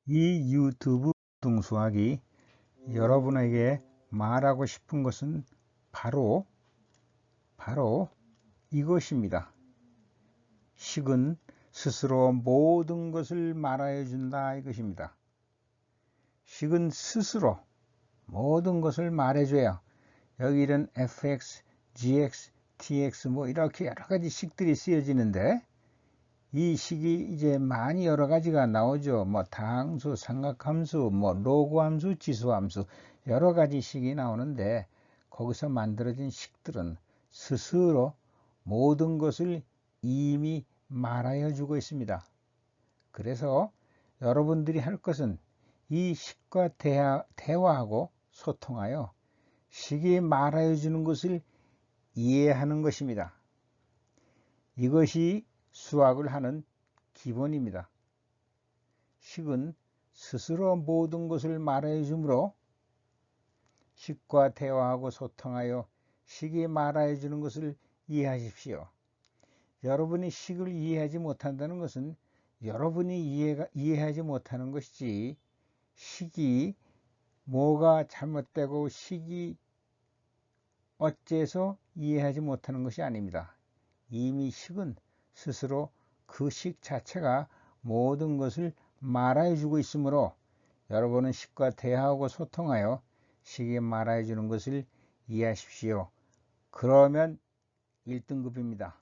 이 유튜브 동수학이 여러분에게 말하고 싶은 것은 바로 이것입니다. 식은 스스로 모든 것을 말하여 준다 이것입니다. 식은 스스로 모든 것을 말해줘요. 여기 이런 fx, gx, tx 뭐 이렇게 여러 가지 식들이 쓰여지는데 이 식이 이제 많이 여러 가지가 나오죠. 뭐 다항수, 삼각함수, 뭐 로그함수, 지수함수 여러 가지 식이 나오는데 거기서 만들어진 식들은 스스로 모든 것을 이미 말하여 주고 있습니다. 그래서 여러분들이 할 것은 이 식과 대화하고 소통하여 식이 말하여 주는 것을 이해하는 것입니다. 이것이 수학을 하는 기본입니다. 식은 스스로 모든 것을 말하여 주므로 식과 대화하고 소통하여 식이 말하여 주는 것을 이해하십시오. 여러분이 식을 이해하지 못한다는 것은 여러분이 이해하지 못하는 것이지 식이 뭐가 잘못되고 식이 어째서 이해하지 못하는 것이 아닙니다. 이미 식은 스스로 그 식 자체가 모든 것을 말하여 주고 있으므로 여러분은 식과 대화하고 소통하여 식이 말하여 주는 것을 이해하십시오. 그러면 1등급입니다.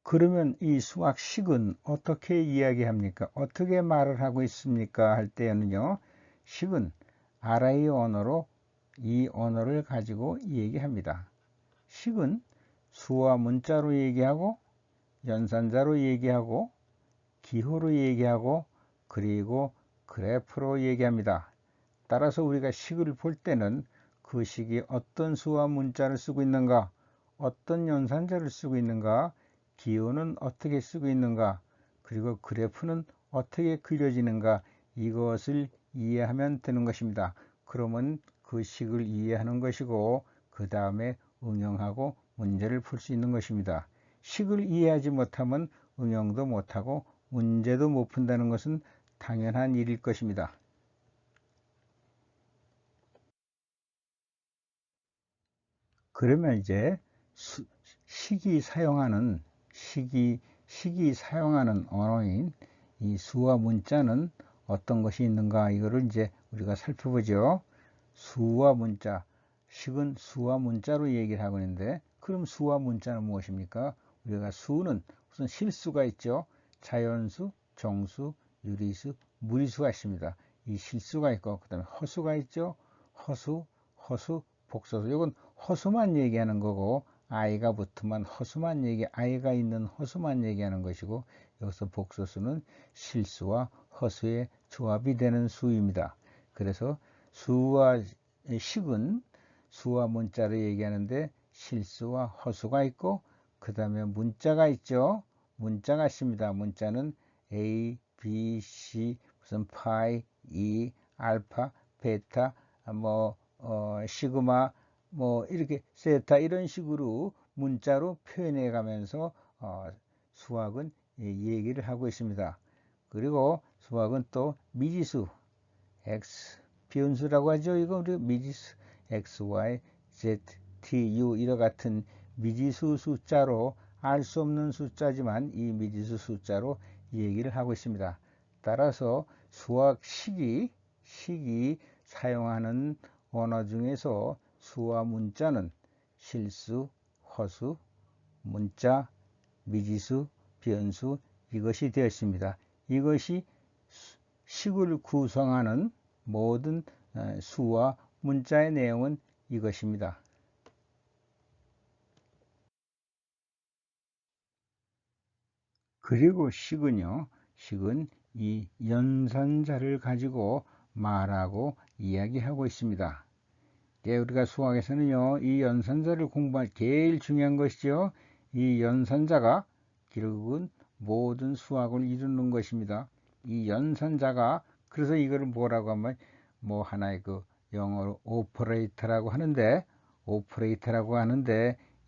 그러면 이 수학식은 어떻게 이야기합니까? 어떻게 말을 하고 있습니까? 할 때는요, 식은 아라의 언어로 이 언어를 가지고 얘기합니다. 식은 수와 문자로 얘기하고 연산자로 얘기하고 기호로 얘기하고 그리고 그래프로 얘기합니다. 따라서 우리가 식을 볼 때는 그 식이 어떤 수와 문자를 쓰고 있는가, 어떤 연산자를 쓰고 있는가, 기호는 어떻게 쓰고 있는가, 그리고 그래프는 어떻게 그려지는가, 이것을 이해하면 되는 것입니다. 그러면 그 식을 이해하는 것이고 그 다음에 응용하고 문제를 풀 수 있는 것입니다. 식을 이해하지 못하면 응용도 못하고 문제도 못 푼다는 것은 당연한 일일 것입니다. 그러면 이제 식이 사용하는 언어인 이 수와 문자는 어떤 것이 있는가 이거를 이제 우리가 살펴보죠. 수와 문자, 식은 수와 문자로 얘기를 하고 있는데 그럼 수와 문자는 무엇입니까? 우리가 수는 우선 실수가 있죠. 자연수, 정수, 유리수, 무리수가 있습니다. 이 실수가 있고 그 다음에 허수가 있죠. 허수, 복소수. 이건 허수만 얘기하는 거고 아이가 붙으면 아이가 있는 허수만 얘기하는 것이고 여기서 복소수는 실수와 허수의 조합이 되는 수입니다. 그래서 수와 식은 수와 문자를 얘기하는데 실수와 허수가 있고 그 다음에 문자가 있죠. 문자가 있습니다. 문자는 A, B, C, 무슨 파이, E, 알파, 베타, 시그마, 이렇게 세타 이런 식으로 문자로 표현해 가면서 수학은 얘기를 하고 있습니다. 그리고 수학은 또 미지수, x 비운수라고 하죠. 이거 우리 미지수 x, y, z, t, u 이와 같은 미지수 숫자로 알 수 없는 숫자지만 이 미지수 숫자로 얘기를 하고 있습니다. 따라서 수학 식이 사용하는 언어 중에서 수와 문자는 실수, 허수, 문자, 미지수, 변수 이것이 되었습니다. 이것이 식을 구성하는 모든 수와 문자의 내용은 이것입니다. 그리고 식은 이 연산자를 가지고 말하고 이야기하고 있습니다. 우리가 수학에서는요, 이 연산자를 공부할 제일 중요한 것이죠. 이 연산자가 결국은 모든 수학을 이루는 것입니다. 이 연산자가 그래서 이거를 뭐라고 하면 하나의 그 영어로 오퍼레이터라고 하는데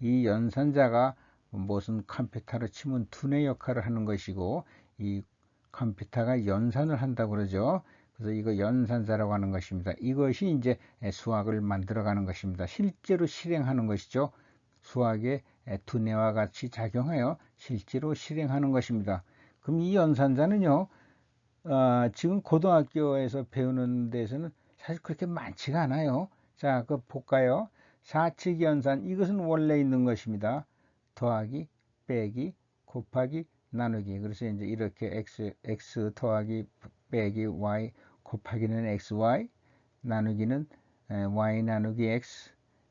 이 연산자가 무슨 컴퓨터로 치면 두뇌 역할을 하는 것이고, 이 컴퓨터가 연산을 한다고 그러죠. 그래서 이거 연산자라고 하는 것입니다. 이것이 이제 수학을 만들어가는 것입니다. 실제로 실행하는 것이죠. 수학의 두뇌와 같이 작용하여 실제로 실행하는 것입니다. 그럼 이 연산자는요, 지금 고등학교에서 배우는 데서는 사실 그렇게 많지가 않아요. 자, 그 볼까요? 사칙 연산, 이것은 원래 있는 것입니다. 더하기, 빼기, 곱하기, 나누기. 그래서 이제 이렇게 x 더하기 빼기 y 곱하기는 xy, 나누기는 y 나누기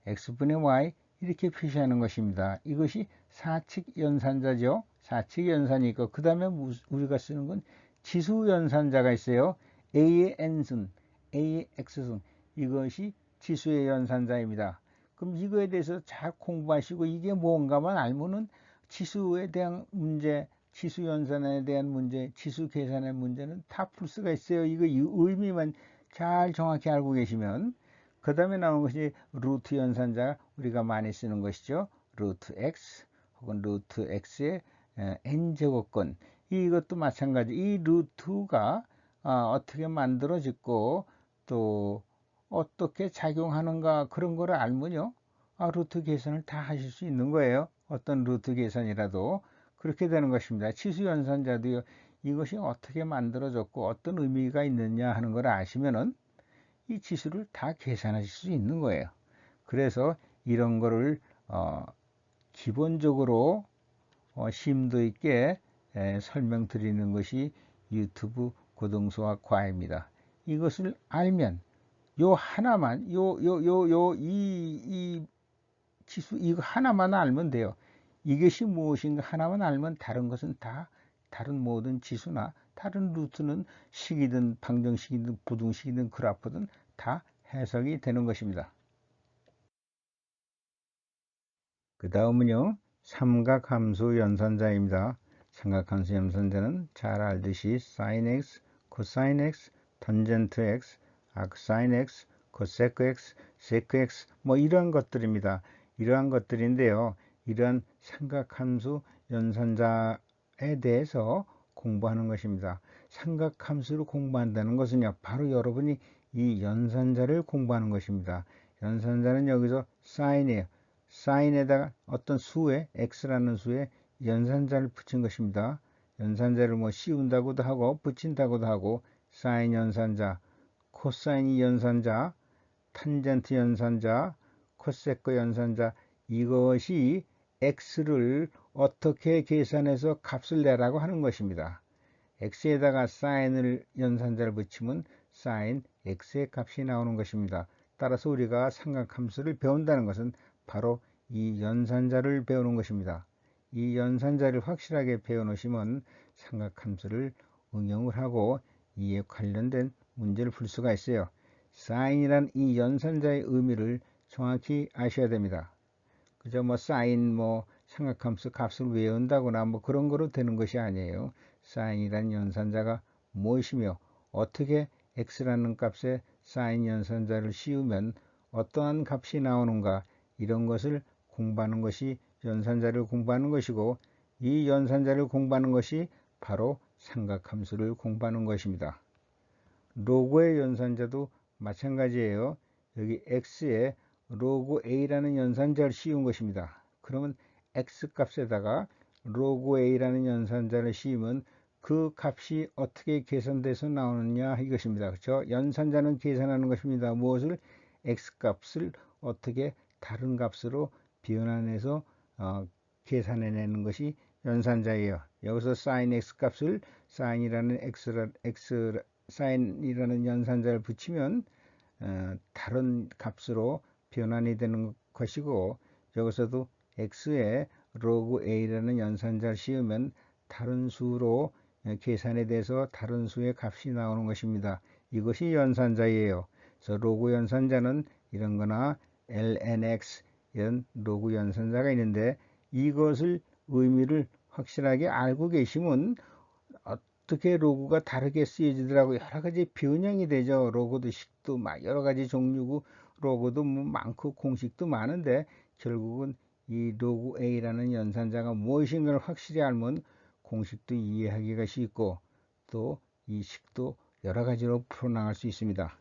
x분의 y, 이렇게 표시하는 것입니다. 이것이 사칙 연산자죠. 사칙 연산이고, 그 다음에 우리가 쓰는 건 지수 연산자가 있어요. a의 n승, a의 x승, 이것이 지수의 연산자입니다. 그럼 이거에 대해서 잘 공부하시고 이게 뭔가만 알면은 지수에 대한 문제, 지수 연산에 대한 문제, 지수 계산의 문제는 다 풀 수가 있어요. 이거 의미만 잘 정확히 알고 계시면. 그 다음에 나온 것이 루트 연산자, 우리가 많이 쓰는 것이죠. 루트 x 혹은 루트 x의 n제곱권. 이것도 마찬가지. 이 루트가 어떻게 만들어졌고 또 어떻게 작용하는가, 그런 거를 알면요, 루트 계산을 다 하실 수 있는 거예요. 어떤 루트 계산이라도 그렇게 되는 것입니다. 치수 연산자도요, 이것이 어떻게 만들어졌고 어떤 의미가 있느냐 하는 걸 아시면은 이 지수를 다 계산하실 수 있는 거예요. 그래서 이런 거를 기본적으로 심도 있게 설명드리는 것이 유튜브 고등수학 과입니다. 이것을 알면 요 하나만, 이 지수 이거 하나만 알면 돼요. 이것이 무엇인가 하나만 알면 다른 것은 다, 다른 모든 지수나 다른 루트는 식이든 방정식이든 부등식이든 그래프든 다 해석이 되는 것입니다. 그 다음은요, 삼각함수 연산자입니다. 삼각함수 연산자는 잘 알듯이 sin x, cosine x, tangent x, arcsine x, cosec x, sec x, 뭐 이러한 것들입니다. 이러한 것들인데요, 이러한 삼각함수 연산자에 대해서 공부하는 것입니다. 삼각함수를 공부한다는 것은요, 바로 여러분이 이 연산자를 공부하는 것입니다. 연산자는 여기서 sine이에요. 사인에다가 어떤 수에, x라는 수에 연산자를 붙인 것입니다. 연산자를 뭐 씌운다고도 하고 붙인다고도 하고, 사인 연산자, 코사인 연산자, 탄젠트 연산자, 코세커 연산자, 이것이 x를 어떻게 계산해서 값을 내라고 하는 것입니다. x에다가 사인을 연산자를 붙이면 사인 x의 값이 나오는 것입니다. 따라서 우리가 삼각함수를 배운다는 것은 바로 이 연산자를 배우는 것입니다. 이 연산자를 확실하게 배워놓으시면 삼각함수를 응용을 하고 이에 관련된 문제를 풀 수가 있어요. 사인이란 이 연산자의 의미를 정확히 아셔야 됩니다. 그저 뭐 사인 뭐 삼각함수 값을 외운다거나 뭐 그런 거로 되는 것이 아니에요. 사인이란 연산자가 무엇이며 어떻게 x라는 값에 사인 연산자를 씌우면 어떠한 값이 나오는가, 이런 것을 공부하는 것이 연산자를 공부하는 것이고, 이 연산자를 공부하는 것이 바로 삼각함수를 공부하는 것입니다. 로그의 연산자도 마찬가지예요. 여기 x에 로그 a라는 연산자를 씌운 것입니다. 그러면 x 값에다가 로그 a라는 연산자를 씌우면 그 값이 어떻게 계산돼서 나오느냐 이것입니다. 그렇죠? 연산자는 계산하는 것입니다. 무엇을? x 값을 어떻게 다른 값으로 변환해서 계산해내는 것이 연산자예요. 여기서 sin x 값을 sin이라는 sin이라는 연산자를 붙이면 다른 값으로 변환이 되는 것이고, 여기서도 x에 로그 a라는 연산자를 씌우면 다른 수로 계산에 대해서 다른 수의 값이 나오는 것입니다. 이것이 연산자예요. 그래서 로그 연산자는 이런 거나 lnx 이런 로그 연산자가 있는데, 이것을 의미를 확실하게 알고 계시면 어떻게 로그가 다르게 쓰여지더라고요. 여러 가지 변형이 되죠. 로그도 식도 막 여러 가지 종류고, 로그도 뭐 많고 공식도 많은데 결국은 이 로그 A라는 연산자가 무엇인가를 확실히 알면 공식도 이해하기가 쉽고 또 이 식도 여러 가지로 풀어나갈 수 있습니다.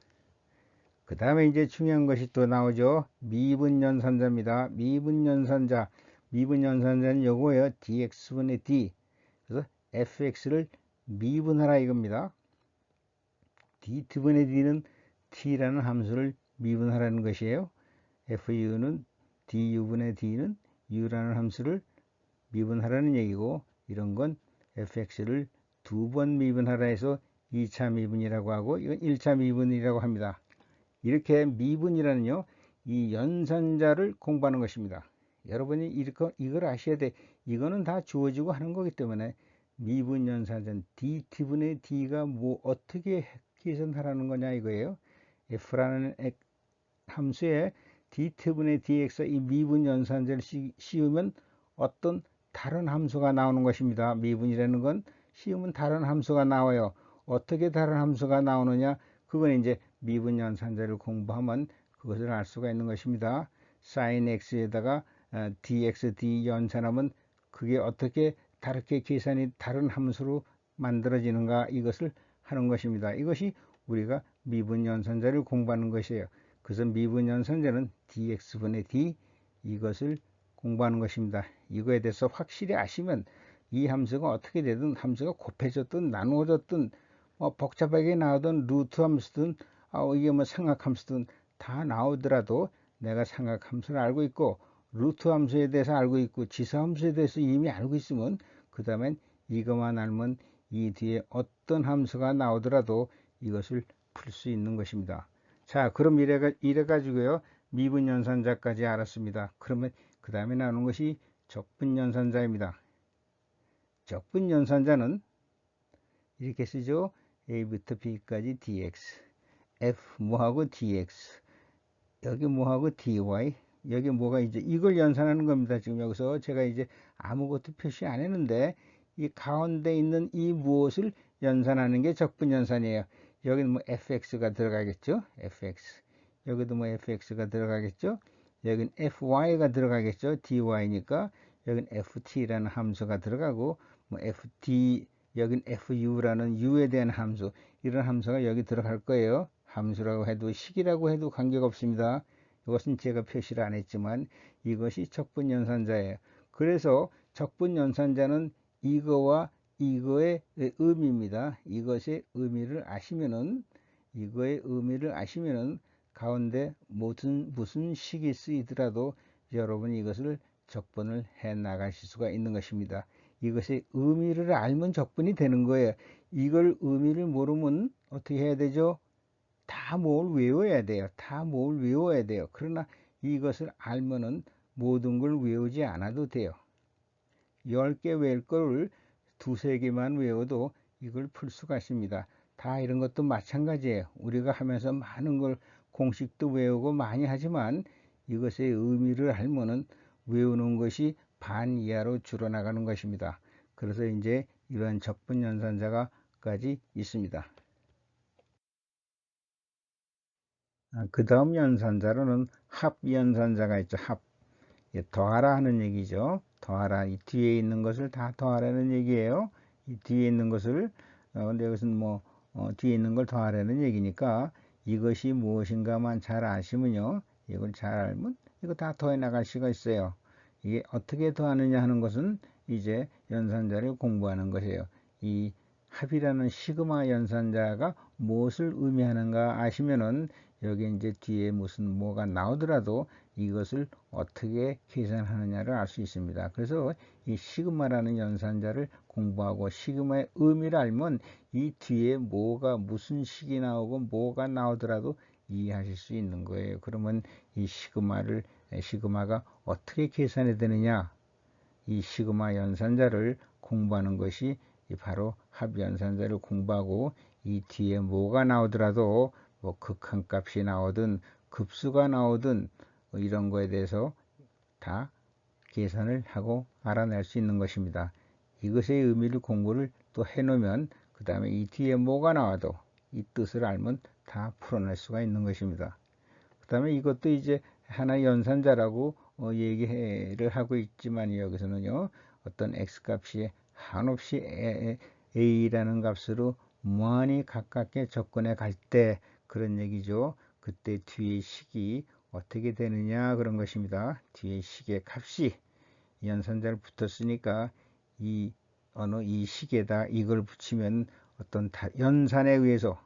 그 다음에 이제 중요한 것이 또 나오죠. 미분연산자입니다. 미분연산자는 요거예요. dx분의 d. 그래서 fx를 미분하라 이겁니다. dt분의 d는 t라는 함수를 미분하라는 것이에요. fu는 du분의 d는 u라는 함수를 미분하라는 얘기고, 이런 건 fx를 두 번 미분하라 해서 2차 미분이라고 하고, 이건 1차 미분이라고 합니다. 이렇게 미분이라는요, 이 연산자를 공부하는 것입니다. 여러분이 이걸 아셔야 돼. 이거는 다 주어지고 하는 거기 때문에 미분 연산자는 dt분의 d가 뭐 어떻게 계산하라는 거냐 이거예요. f라는 함수에 dt분의 dx 이 미분 연산자를 씌우면 어떤 다른 함수가 나오는 것입니다. 미분이라는 건 씌우면 다른 함수가 나와요. 어떻게 다른 함수가 나오느냐, 그건 이제 미분 연산자를 공부하면 그것을 알 수가 있는 것입니다. sin x에다가 dx, d 연산하면 그게 어떻게 다르게 계산이 다른 함수로 만들어지는가, 이것을 하는 것입니다. 이것이 우리가 미분 연산자를 공부하는 것이에요. 그래서 미분 연산자는 dx분의 d, 이것을 공부하는 것입니다. 이거에 대해서 확실히 아시면 이 함수가 어떻게 되든, 함수가 곱해졌든 나누어졌든 복잡하게 나오든 루트 함수든 이게 뭐 삼각함수든 다 나오더라도 내가 삼각함수를 알고 있고 루트 함수에 대해서 알고 있고 지수함수에 대해서 이미 알고 있으면 그 다음엔 이것만 알면 이 뒤에 어떤 함수가 나오더라도 이것을 풀 수 있는 것입니다. 자, 그럼 이래 가지고요 미분 연산자까지 알았습니다. 그러면 그 다음에 나오는 것이 적분 연산자입니다. 적분 연산자는 이렇게 쓰죠. a부터 b까지 dx, f 뭐하고 dx, 여기 뭐하고 dy, 여기 뭐가 이제 이걸 연산하는 겁니다. 지금 여기서 제가 이제 아무것도 표시 안 했는데 이 가운데 있는 이 무엇을 연산하는 게 적분 연산이에요. 여기는 뭐 fx가 들어가겠죠. fx. 여기도 뭐 fx가 들어가겠죠. 여기는 fy가 들어가겠죠. dy니까 여기는 ft라는 함수가 들어가고 뭐 fd, 여긴 fu라는 u에 대한 함수, 이런 함수가 여기 들어갈 거예요. 함수라고 해도 식이라고 해도 관계가 없습니다. 이것은 제가 표시를 안 했지만 이것이 적분연산자예요. 그래서 적분연산자는 이거와 이거의 의미입니다. 이것의 의미를 아시면은, 이거의 의미를 아시면은 가운데 무슨 식이 쓰이더라도 여러분이 이것을 적분을 해 나가실 수가 있는 것입니다. 이것의 의미를 알면 적분이 되는 거예요. 이걸 의미를 모르면 어떻게 해야 되죠? 다 뭘 외워야 돼요. 다 뭘 외워야 돼요. 그러나 이것을 알면은 모든 걸 외우지 않아도 돼요. 10개 외울 거를 2~3개만 외워도 이걸 풀 수가 있습니다. 다 이런 것도 마찬가지예요. 우리가 하면서 많은 걸 공식도 외우고 많이 하지만 이것의 의미를 알면은 외우는 것이 반 이하로 줄어나가는 것입니다. 그래서 이제 이러한 적분 연산자가까지 있습니다. 그 다음 연산자로는 합 연산자가 있죠. 합. 더하라 하는 얘기죠. 더하라. 이 뒤에 있는 것을 다 더하라는 얘기예요. 이 뒤에 있는 것을, 근데 여기서는 뭐, 뒤에 있는 걸 더하라는 얘기니까 이것이 무엇인가만 잘 아시면요. 이걸 잘 알면 이거 다 더해 나갈 수가 있어요. 이게 어떻게 더하느냐 하는 것은 이제 연산자를 공부하는 것이에요. 이 합이라는 시그마 연산자가 무엇을 의미하는가 아시면은 여기 이제 뒤에 무슨 뭐가 나오더라도 이것을 어떻게 계산하느냐를 알 수 있습니다. 그래서 이 시그마라는 연산자를 공부하고 시그마의 의미를 알면 이 뒤에 뭐가 무슨 식이 나오고 뭐가 나오더라도 이해하실 수 있는 거예요. 그러면 이 시그마가 어떻게 계산이 되느냐, 이 시그마 연산자를 공부하는 것이 바로 합 연산자를 공부하고 이 뒤에 뭐가 나오더라도 뭐 극한값이 나오든 급수가 나오든 뭐 이런 거에 대해서 다 계산을 하고 알아낼 수 있는 것입니다. 이것의 의미를 공부를 또 해놓으면 그 다음에 이 뒤에 뭐가 나와도 이 뜻을 알면 다 풀어낼 수가 있는 것입니다. 그 다음에 이것도 이제 하나의 연산자라고 얘기를 하고 있지만 여기서는요, 어떤 x값이 한없이 a라는 값으로 무한히 가깝게 접근해 갈 때 그런 얘기죠. 그때 뒤의 식이 어떻게 되느냐 그런 것입니다. 뒤의 식의 값이 연산자를 붙었으니까 이 식에다 이걸 붙이면 어떤 연산에 의해서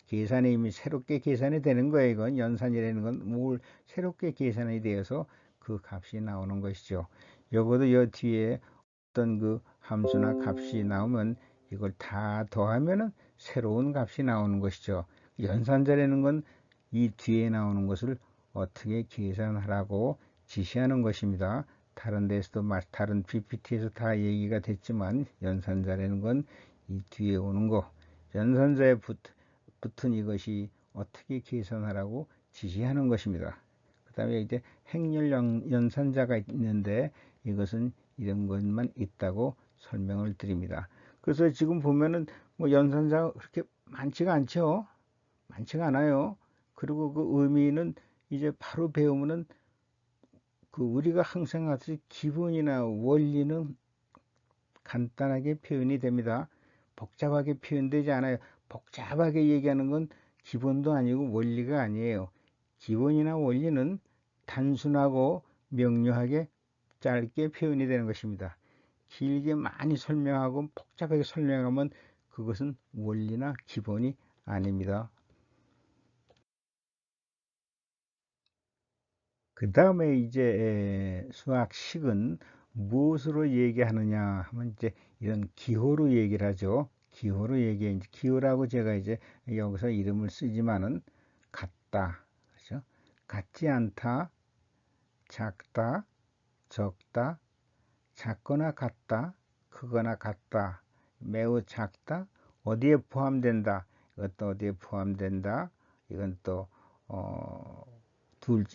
계산이 이미 새롭게 계산이 되는 거예요. 이건 연산이라는 건 뭘 새롭게 계산이 되어서 그 값이 나오는 것이죠. 요거도 요 뒤에 어떤 그 함수나 값이 나오면 이걸 다 더하면은 새로운 값이 나오는 것이죠. 연산자라는 건 이 뒤에 나오는 것을 어떻게 계산하라고 지시하는 것입니다. 다른 데서도 다른 PPT에서 다 얘기가 됐지만 연산자라는 건 이 뒤에 오는 거, 연산자에 붙은 이것이 어떻게 계산하라고 지시하는 것입니다. 그 다음에 이제 행렬 연산자가 있는데 이것은 이런 것만 있다고 설명을 드립니다. 그래서 지금 보면은 뭐 연산자가 그렇게 많지가 않죠. 많지가 않아요. 그리고 그 의미는 이제 바로 배우면은 그 우리가 항상 하듯이 기본이나 원리는 간단하게 표현이 됩니다. 복잡하게 표현되지 않아요. 복잡하게 얘기하는 건 기본도 아니고 원리가 아니에요. 기본이나 원리는 단순하고 명료하게 짧게 표현이 되는 것입니다. 길게 많이 설명하고 복잡하게 설명하면 그것은 원리나 기본이 아닙니다. 그 다음에 이제 수학식은 무엇으로 얘기하느냐 하면 이제 이런 기호로 얘기를 하죠. 기호로 얘기해. 기호라고 제가 이제 여기서 이름을 쓰지만은 같다, 그렇죠? 같지 않다, 작다, 적다, 작거나 같다, 크거나 같다, 매우 작다, 어디에 포함된다, 이것도 어디에 포함된다, 이건 또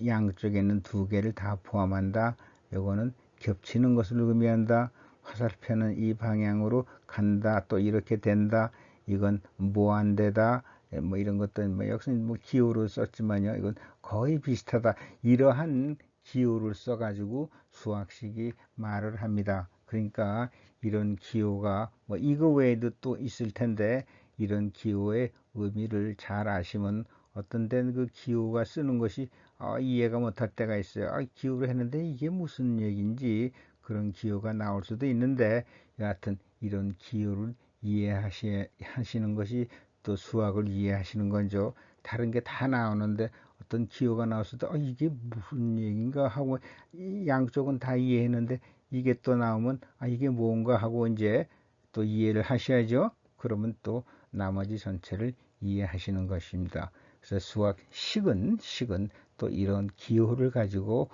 양쪽에 있는 두 개를 다 포함한다. 요거는 겹치는 것을 의미한다. 화살표는 이 방향으로 간다. 또 이렇게 된다. 이건 무한대다. 뭐 이런 것들 뭐 여기서 뭐 기호를 썼지만요. 이건 거의 비슷하다. 이러한 기호를 써가지고 수학식이 말을 합니다. 그러니까 이런 기호가 뭐 이거 외에도 또 있을 텐데 이런 기호의 의미를 잘 아시면 어떤 데는 그 기호가 쓰는 것이 이해가 못할 때가 있어요. 기호를 했는데 이게 무슨 얘기인지 그런 기호가 나올 수도 있는데 여하튼 이런 기호를 이해하시는 것이 또 수학을 이해하시는 건죠. 다른 게 다 나오는데 어떤 기호가 나왔을 때 이게 무슨 얘기인가 하고 양쪽은 다 이해했는데 이게 또 나오면 이게 뭔가 하고 이제 또 이해를 하셔야죠. 그러면 또 나머지 전체를 이해하시는 것입니다. 그래서 식은 또 이런 기호를 가지고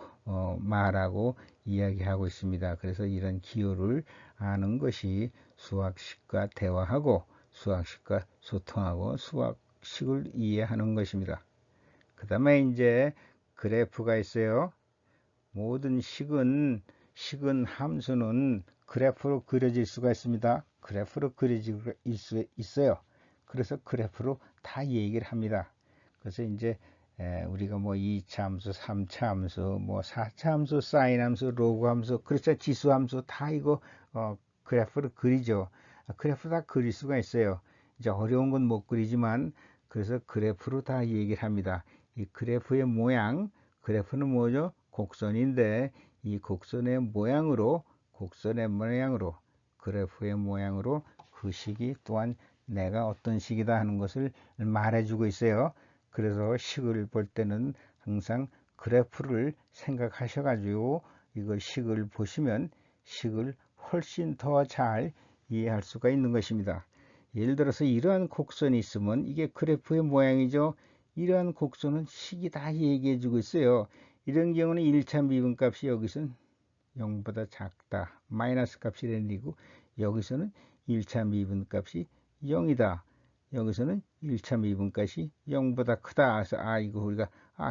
말하고 이야기하고 있습니다. 그래서 이런 기호를 아는 것이 수학식과 대화하고 수학식과 소통하고 수학식을 이해하는 것입니다. 그 다음에 이제 그래프가 있어요. 모든 식은 함수는 그래프로 그려질 수가 있습니다. 그래프로 그려질 수 있어요. 그래서 그래프로 다 얘기를 합니다. 그래서 이제 우리가 뭐 2차 함수, 3차 함수, 뭐 4차 함수, 사인 함수, 로그 함수, 그렇죠. 지수 함수 다 이거 그래프를 그리죠. 그래프 다 그릴 수가 있어요. 이제 어려운 건 못 그리지만 그래서 그래프로 다 얘기를 합니다. 이 그래프의 모양, 그래프는 뭐죠? 곡선인데 이 곡선의 모양으로 그래프의 모양으로 그 식이 또한 내가 어떤 식이다 하는 것을 말해주고 있어요. 그래서 식을 볼 때는 항상 그래프를 생각하셔가지고 이걸 식을 보시면 식을 훨씬 더 잘 이해할 수가 있는 것입니다. 예를 들어서 이러한 곡선이 있으면 이게 그래프의 모양이죠. 이러한 곡선은 식이 다 얘기해 주고 있어요. 이런 경우는 1차 미분값이 여기서는 0보다 작다. 마이너스 값이 내리고 여기서는 1차 미분값이 0이다. 여기서는 1차 미분값이 0보다 크다. 그래서 이거 우리가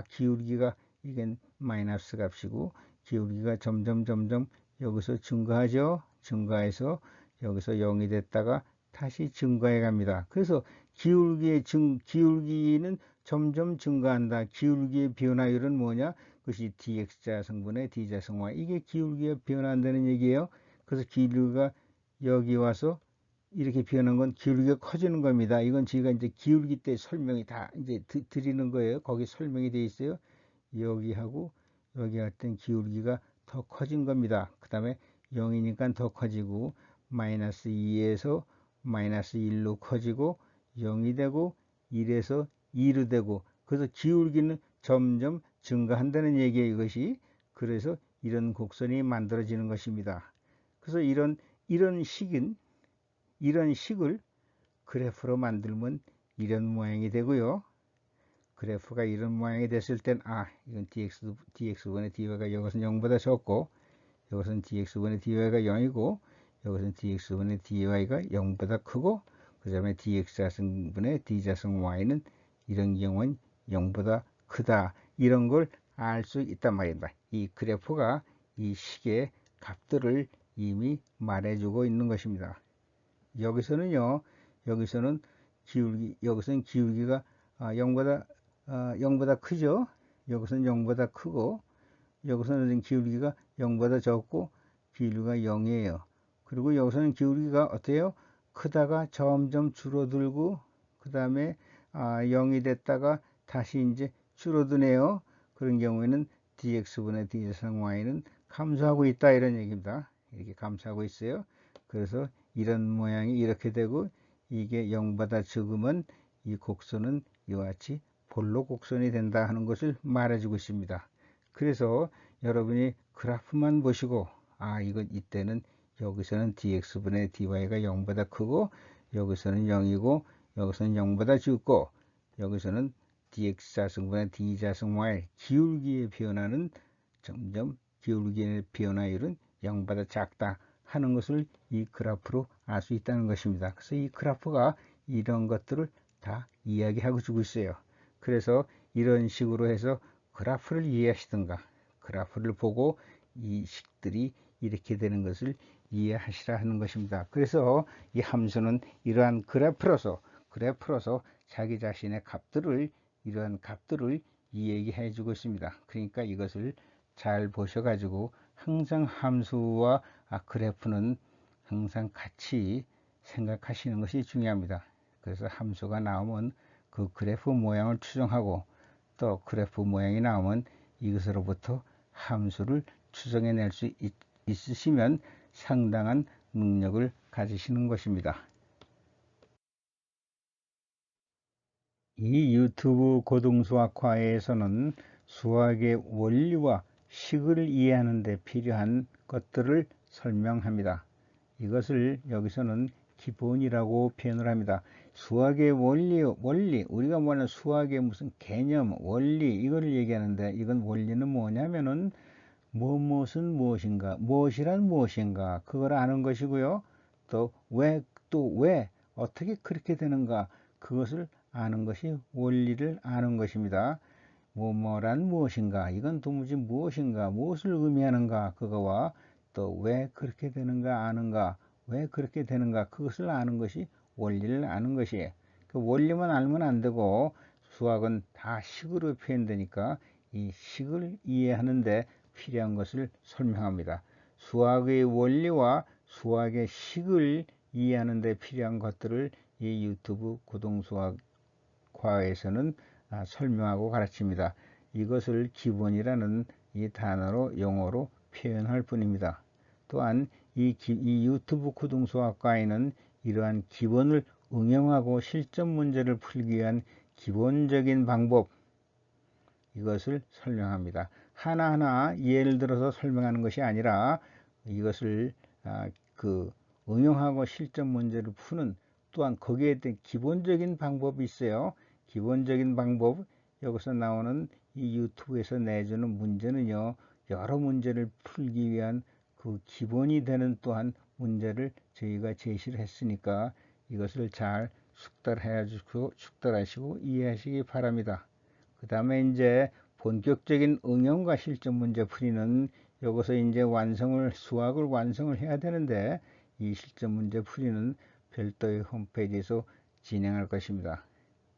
기울기가 이게 마이너스 값이고 기울기가 점점 여기서 증가하죠. 증가해서 여기서 0이 됐다가 다시 증가해 갑니다. 그래서 기울기는 점점 증가한다. 기울기의 변화율은 뭐냐? 그것이 dx자승분의 d자승 y, 이게 기울기가 변한다는 얘기예요. 그래서 기울기가 여기 와서 이렇게 변한 건 기울기가 커지는 겁니다. 이건 제가 이제 기울기 때 설명이 다 이제 드리는 거예요. 거기 설명이 돼 있어요. 여기하고 여기 할 땐 기울기가 더 커진 겁니다. 그 다음에 0이니까 더 커지고 마이너스 2에서 마이너스 1로 커지고 0이 되고 1에서 2로 되고, 그래서 기울기는 점점 증가한다는 얘기예요. 이것이. 그래서 이런 곡선이 만들어지는 것입니다. 그래서 이런 식을 그래프로 만들면 이런 모양이 되고요. 그래프가 이런 모양이 됐을 땐, 이건 dx분의 dy가 이것은 0보다 적고, 이것은 dx분의 dy가 0이고, 이것은 dx분의 dy가 0보다 크고, 그 다음에 dx자승분의 d자승 y는 이런 경우는 0보다 크다. 이런 걸 알 수 있단 말입니다. 이 그래프가 이 식의 값들을 이미 말해주고 있는 것입니다. 여기서는 기울기가 0보다 크죠. 여기서는 0보다 크고, 여기서는 기울기가 0보다 적고, 기울기가 0이에요. 그리고 여기서는 기울기가 어때요? 크다가 점점 줄어들고, 그 다음에 0이 됐다가 다시 이제 줄어드네요. 그런 경우에는 dx분의 d자승 y는 감소하고 있다, 이런 얘기입니다. 이렇게 감소하고 있어요. 그래서 이런 모양이 이렇게 되고, 이게 0보다 적으면 이 곡선은 이와 같이 볼록 곡선이 된다 하는 것을 말해주고 있습니다. 그래서 여러분이 그래프만 보시고, 이건 이때는 여기서는 dx분의 dy가 0보다 크고, 여기서는 0이고, 여기서는 0보다 적고, 여기서는 dx자승분의 d자승 y, 기울기의 변화는 점점 기울기의 변화율은 0보다 작다 하는 것을 이 그래프로 알 수 있다는 것입니다. 그래서 이 그래프가 이런 것들을 다 이야기하고 주고 있어요. 그래서 이런 식으로 해서 그래프를 이해하시든가, 그래프를 보고 이 식들이 이렇게 되는 것을 이해하시라 하는 것입니다. 그래서 이 함수는 이러한 그래프로서 자기 자신의 값들을, 이러한 값들을 이야기해 주고 있습니다. 그러니까 이것을 잘 보셔가지고 항상 함수와 그래프는 항상 같이 생각하시는 것이 중요합니다. 그래서 함수가 나오면 그 그래프 모양을 추정하고, 또 그래프 모양이 나오면 이것으로부터 함수를 추정해낼 수 있으시면 상당한 능력을 가지시는 것입니다. 이 유튜브 고등수학과에서는 수학의 원리와 식을 이해하는 데 필요한 것들을 설명합니다. 이것을 여기서는 기본이라고 표현을 합니다. 수학의 원리, 우리가 말하는 수학의 무슨 개념, 원리, 이거를 얘기하는데, 이건 원리는 뭐냐면은 무엇은 무엇인가, 무엇이란 무엇인가, 그걸 아는 것이고요. 왜, 어떻게 그렇게 되는가, 그것을 아는 것이 원리를 아는 것입니다. 뭐뭐란 무엇인가, 이건 도무지 무엇인가, 무엇을 의미하는가, 그거와 또 왜 그렇게 되는가 아는가, 왜 그렇게 되는가, 그것을 아는 것이 원리를 아는 것이에요. 그 원리만 알면 안 되고, 수학은 다 식으로 표현되니까 이 식을 이해하는데 필요한 것을 설명합니다. 수학의 원리와 수학의 식을 이해하는 데 필요한 것들을 이 유튜브 고등수학과에서는 설명하고 가르칩니다. 이것을 기본이라는 이 단어로, 용어로 표현할 뿐입니다. 또한 이 유튜브 고등수학과에는 이러한 기본을 응용하고 실전 문제를 풀기 위한 기본적인 방법, 이것을 설명합니다. 하나하나 예를 들어서 설명하는 것이 아니라 이것을 응용하고 실전 문제를 푸는, 또한 거기에 대한 기본적인 방법이 있어요. 기본적인 방법, 여기서 나오는 이 유튜브에서 내주는 문제는요, 여러 문제를 풀기 위한 그 기본이 되는 또한 문제를 저희가 제시를 했으니까 이것을 잘 숙달하시고 이해하시기 바랍니다. 그 다음에 이제 본격적인 응용과 실전 문제 풀이는 여기서 이제 수학을 완성을 해야 되는데, 이 실전 문제 풀이는 별도의 홈페이지에서 진행할 것입니다.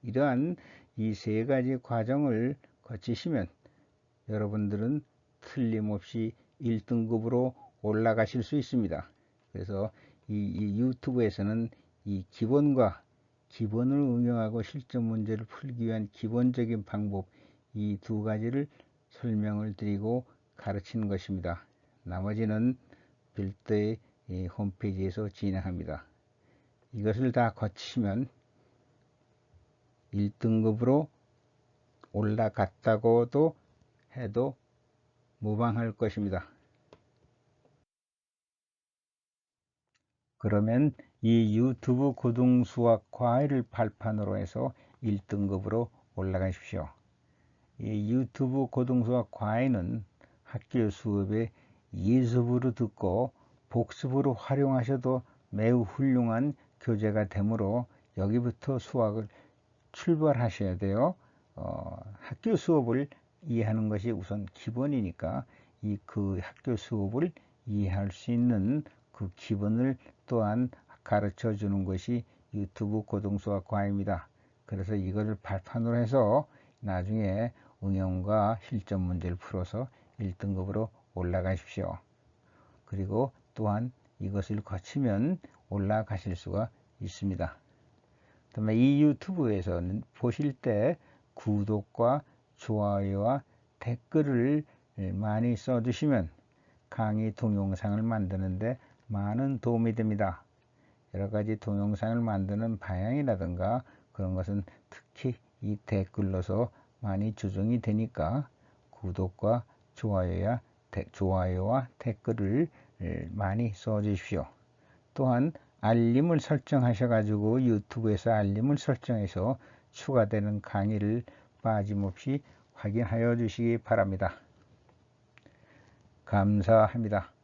이러한 이 세 가지 과정을 거치시면 여러분들은 틀림없이 1등급으로 올라가실 수 있습니다. 그래서 이 유튜브에서는 이 기본을 응용하고 실전 문제를 풀기 위한 기본적인 방법, 이 두 가지를 설명을 드리고 가르치는 것입니다. 나머지는 별도의 홈페이지에서 진행합니다. 이것을 다 거치면 1등급으로 올라갔다고도 해도 무방할 것입니다. 그러면 이 유튜브 고등수학 과외를 발판으로 해서 1등급으로 올라가십시오. 이 유튜브 고등수학 과외는 학교 수업에 예습으로 듣고 복습으로 활용하셔도 매우 훌륭한 교재가 되므로 여기부터 수학을 출발하셔야 돼요. 학교 수업을 이해하는 것이 우선 기본이니까 그 학교 수업을 이해할 수 있는 그 기본을 또한 가르쳐 주는 것이 유튜브 고등수학 과외입니다. 그래서 이것을 발판으로 해서 나중에 응용과 실전 문제를 풀어서 1등급으로 올라가십시오. 그리고 또한 이것을 거치면 올라가실 수가 있습니다. 그다음에 이 유튜브에서는 보실 때 구독과 좋아요와 댓글을 많이 써주시면 강의 동영상을 만드는데 많은 도움이 됩니다. 여러 가지 동영상을 만드는 방향이라든가 그런 것은 특히 이 댓글로서 많이 조정이 되니까 구독과 좋아요와 댓글을 많이 써주십시오. 또한 알림을 설정하셔가지고 유튜브에서 알림을 설정해서 추가되는 강의를 빠짐없이 확인하여 주시기 바랍니다. 감사합니다.